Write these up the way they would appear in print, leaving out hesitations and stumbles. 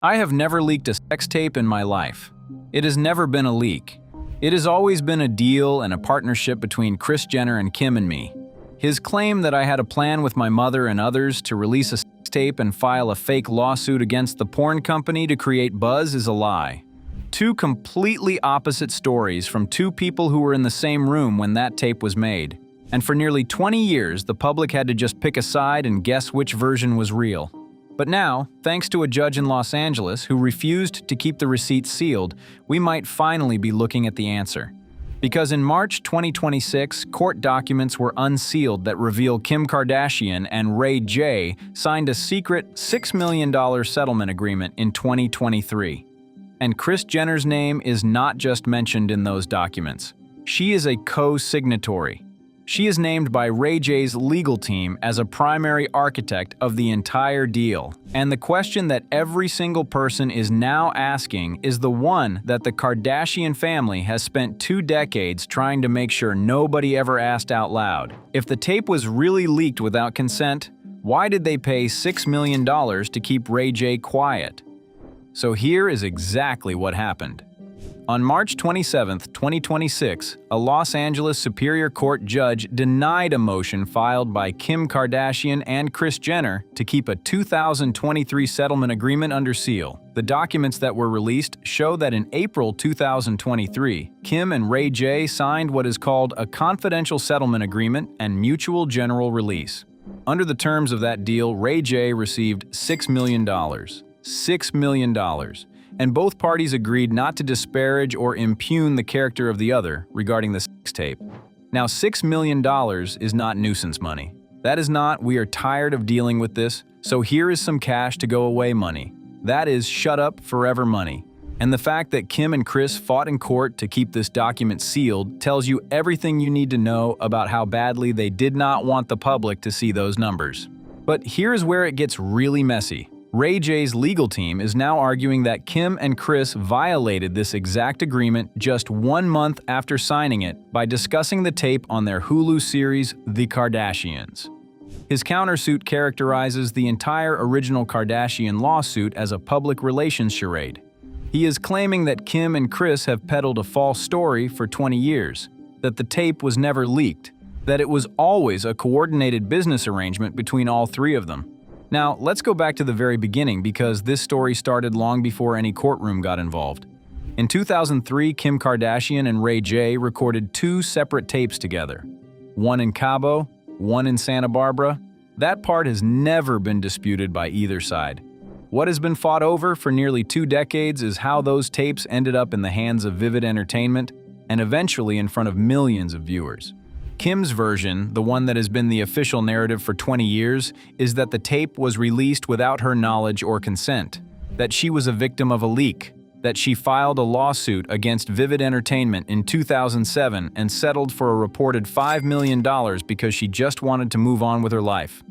I have never leaked a sex tape in my life. It has never been a leak. It has always been a deal and a partnership between Kris Jenner and Kim and me. His claim that I had a plan with my mother and others to release a sex tape and file a fake lawsuit against the porn company to create buzz is a lie. Two completely opposite stories from two people who were in the same room when that tape was made. And for nearly 20 years, the public had to just pick a side and guess which version was real. But now, thanks to a judge in Los Angeles who refused to keep the receipts sealed, we might finally be looking at the answer. Because in March 2026, court documents were unsealed that reveal Kim Kardashian and Ray J signed a secret $6 million settlement agreement in 2023. And Kris Jenner's name is not just mentioned in those documents. She is a co-signatory. She is named by Ray J's legal team as a primary architect of the entire deal. And the question that every single person is now asking is the one that the Kardashian family has spent 2 decades trying to make sure nobody ever asked out loud. If the tape was really leaked without consent, why did they pay $6 million to keep Ray J quiet? So here is exactly what happened. On March 27, 2026, a Los Angeles Superior Court judge denied a motion filed by Kim Kardashian and Kris Jenner to keep a 2023 settlement agreement under seal. The documents that were released show that in April 2023, Kim and Ray J signed what is called a confidential settlement agreement and mutual general release. Under the terms of that deal, Ray J received $6 million. $6 million. And both parties agreed not to disparage or impugn the character of the other regarding the sex tape. Now, $6 million is not nuisance money. That is not, we are tired of dealing with this, so here is some cash to go away money. That is shut up forever money. And the fact that Kim and Kris fought in court to keep this document sealed tells you everything you need to know about how badly they did not want the public to see those numbers. But here's where it gets really messy. Ray J's legal team is now arguing that Kim and Kris violated this exact agreement just 1 month after signing it by discussing the tape on their Hulu series, The Kardashians. His countersuit characterizes the entire original Kardashian lawsuit as a public relations charade. He is claiming that Kim and Kris have peddled a false story for 20 years, that the tape was never leaked, that it was always a coordinated business arrangement between all three of them. Now, let's go back to the very beginning because this story started long before any courtroom got involved. In 2003, Kim Kardashian and Ray J recorded 2 separate tapes together. One in Cabo, one in Santa Barbara. That part has never been disputed by either side. What has been fought over for nearly 2 decades is how those tapes ended up in the hands of Vivid Entertainment and eventually in front of millions of viewers. Kim's version, the one that has been the official narrative for 20 years, is that the tape was released without her knowledge or consent, that she was a victim of a leak, that she filed a lawsuit against Vivid Entertainment in 2007 and settled for a reported $5 million because she just wanted to move on with her life.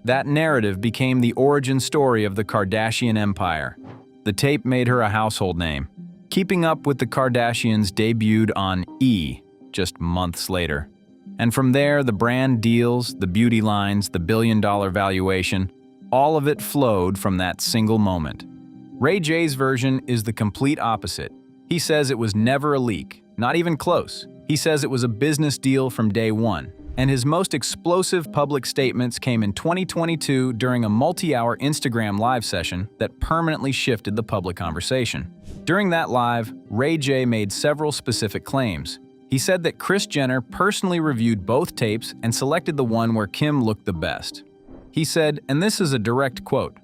That narrative became the origin story of the Kardashian empire. The tape made her a household name. Keeping Up with the Kardashians debuted on E! Just months later. And from there, the brand deals, the beauty lines, the billion-dollar valuation, all of it flowed from that single moment. Ray J's version is the complete opposite. He says it was never a leak, not even close. He says it was a business deal from day one. And his most explosive public statements came in 2022 during a multi-hour Instagram live session that permanently shifted the public conversation. During that live, Ray J made several specific claims. He said that Kris Jenner personally reviewed both tapes and selected the one where Kim looked the best. He said, and this is a direct quote,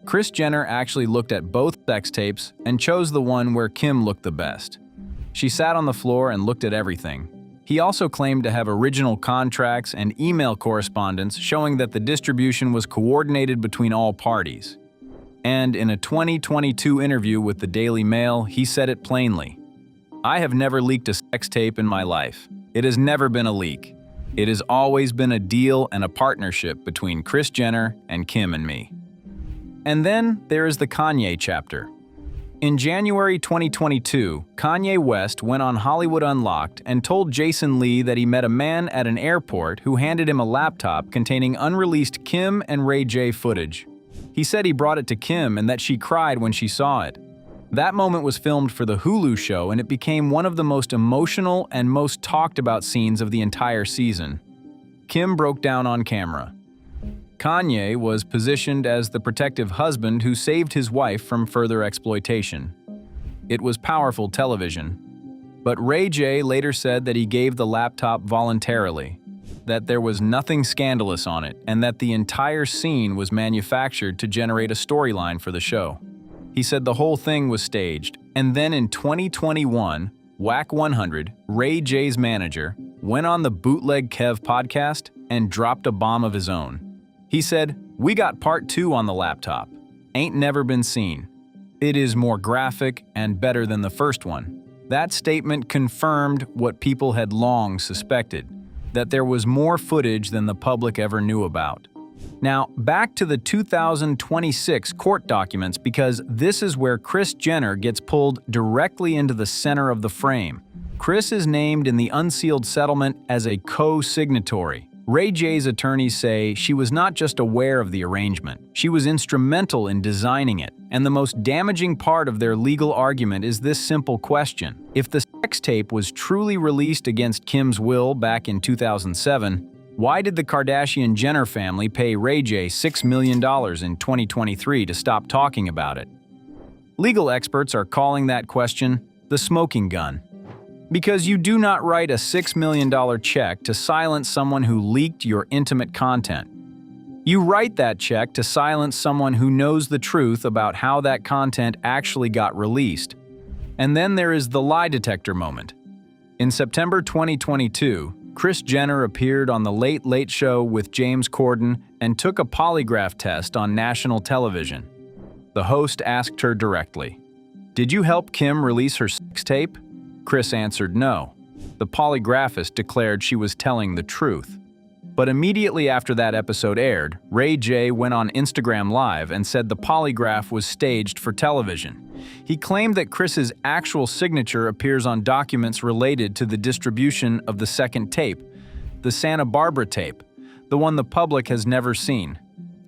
Kris Jenner actually looked at both sex tapes and chose the one where Kim looked the best. She sat on the floor and looked at everything. He also claimed to have original contracts and email correspondence showing that the distribution was coordinated between all parties. And in a 2022 interview with the Daily Mail, he said it plainly. I have never leaked a sex tape in my life. It has never been a leak. It has always been a deal and a partnership between Kris Jenner and Kim and me. And then there is the Kanye chapter. In January 2022, Kanye West went on Hollywood Unlocked and told Jason Lee that he met a man at an airport who handed him a laptop containing unreleased Kim and Ray J footage. He said he brought it to Kim and that she cried when she saw it. That moment was filmed for the Hulu show, and it became one of the most emotional and most talked about scenes of the entire season. Kim broke down on camera. Kanye was positioned as the protective husband who saved his wife from further exploitation. It was powerful television. But Ray J later said that he gave the laptop voluntarily, that there was nothing scandalous on it, and that the entire scene was manufactured to generate a storyline for the show. He said the whole thing was staged, and then in 2021, Whack 100, Ray J's manager, went on the Bootleg Kev podcast and dropped a bomb of his own. He said, "We got part 2 on the laptop. Ain't never been seen. It is more graphic and better than the first one." That statement confirmed what people had long suspected, that there was more footage than the public ever knew about. Now, back to the 2026 court documents, because this is where Kris Jenner gets pulled directly into the center of the frame. Kris is named in the unsealed settlement as a co-signatory. Ray J's attorneys say she was not just aware of the arrangement, she was instrumental in designing it. And the most damaging part of their legal argument is this simple question. If the sex tape was truly released against Kim's will back in 2007, why did the Kardashian Jenner family pay Ray J $6 million in 2023 to stop talking about it? Legal experts are calling that question the smoking gun. Because you do not write a $6 million check to silence someone who leaked your intimate content. You write that check to silence someone who knows the truth about how that content actually got released. And then there is the lie detector moment. In September 2022, Kris Jenner appeared on The Late Late Show with James Corden and took a polygraph test on national television. The host asked her directly, "Did you help Kim release her sex tape?" Kris answered no. The polygraphist declared she was telling the truth. But immediately after that episode aired, Ray J went on Instagram Live and said the polygraph was staged for television. He claimed that Kris's actual signature appears on documents related to the distribution of the second tape, the Santa Barbara tape, the one the public has never seen.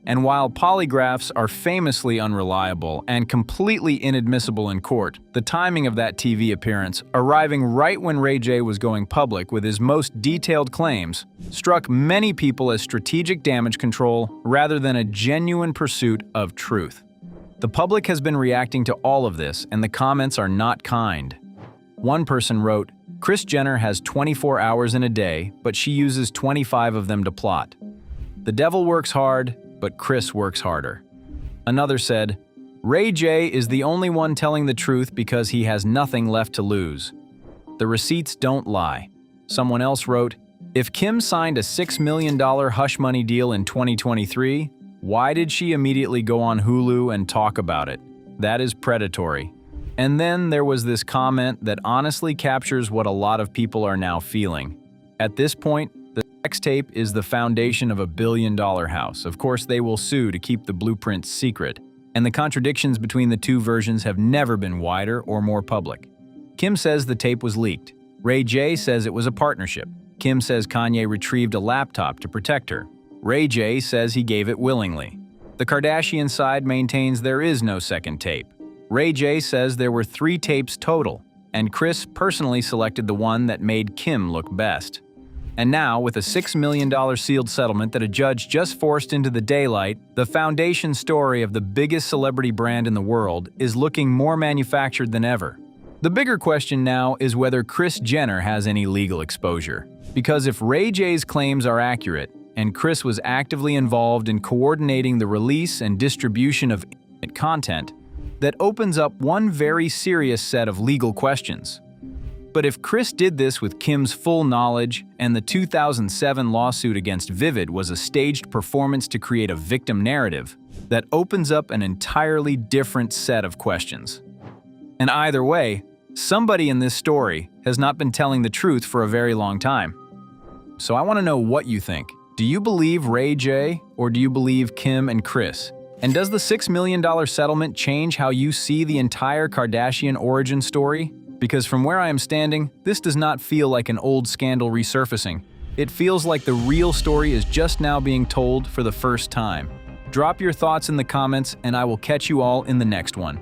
And while polygraphs are famously unreliable and completely inadmissible in court, the timing of that TV appearance, arriving right when Ray J was going public with his most detailed claims, struck many people as strategic damage control rather than a genuine pursuit of truth. The public has been reacting to all of this, and the comments are not kind. One person wrote, "Kris Jenner has 24 hours in a day, but she uses 25 of them to plot. The devil works hard, but Kris works harder." Another said, "Ray J is the only one telling the truth because he has nothing left to lose. The receipts don't lie." Someone else wrote, "If Kim signed a $6 million hush money deal in 2023, why did she immediately go on Hulu and talk about it? That is predatory." And then there was this comment that honestly captures what a lot of people are now feeling. At this point, the sex tape is the foundation of a billion-dollar house. Of course, they will sue to keep the blueprints secret, and the contradictions between the two versions have never been wider or more public. Kim says the tape was leaked. Ray J says it was a partnership. Kim says Kanye retrieved a laptop to protect her. Ray J says he gave it willingly. The Kardashian side maintains there is no second tape. Ray J says there were 3 tapes total, and Kris personally selected the one that made Kim look best. And now, with a $6 million sealed settlement that a judge just forced into the daylight, the foundation story of the biggest celebrity brand in the world is looking more manufactured than ever. The bigger question now is whether Kris Jenner has any legal exposure. Because if Ray J's claims are accurate, and Kris was actively involved in coordinating the release and distribution of content, that opens up one very serious set of legal questions. But if Kris did this with Kim's full knowledge, and the 2007 lawsuit against Vivid was a staged performance to create a victim narrative, that opens up an entirely different set of questions. And either way, somebody in this story has not been telling the truth for a very long time. So I want to know what you think. Do you believe Ray J, or do you believe Kim and Kris? And does the $6 million settlement change how you see the entire Kardashian origin story? Because from where I am standing, this does not feel like an old scandal resurfacing. It feels like the real story is just now being told for the first time. Drop your thoughts in the comments, and I will catch you all in the next one.